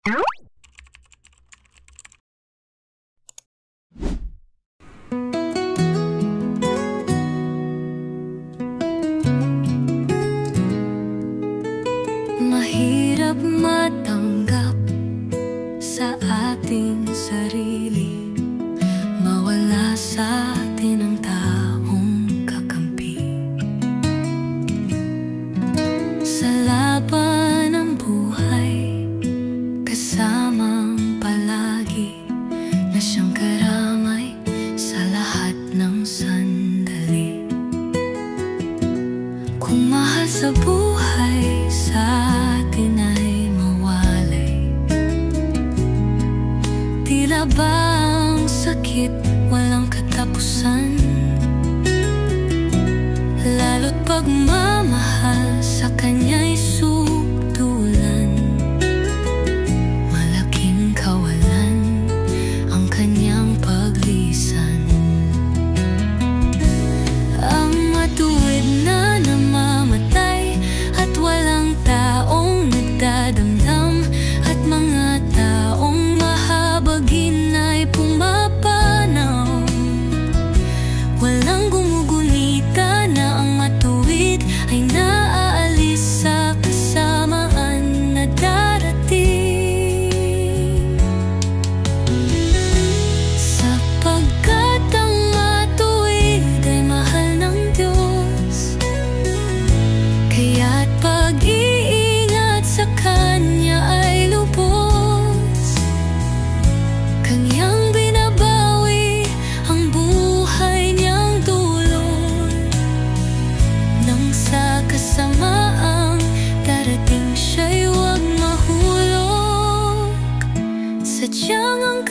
Mahirap matanggap sa ating sarili, mawala sa atin ang taong kakampi. Sa laban ng buhay, kasamang palagi na siyang karamay sa lahat ng sandali. Kung mahal sa buhay sa atin ay mawalay, tila ba ang sakit walang katapusan? Lalo't pagmamahal sa kanya'y sukdulan, malaking kawalan ang kanyang paglisan. Ang matuwid na namamatay at walang taong nagdadamdam, at mga taong mahabagin ay pumapanaw. Walang gumugunita na ang matuwid ay naaalis sa kasamaan na darating. Sapagkat ang matuwid ay mahal ng Diyos, kaya't pag-iingat sa Kanya ay lubos. Kanyang binabawi ang buhay niyang dulot, nang sa kasamaang darating siya'y huwag mahulog. Sadyang ang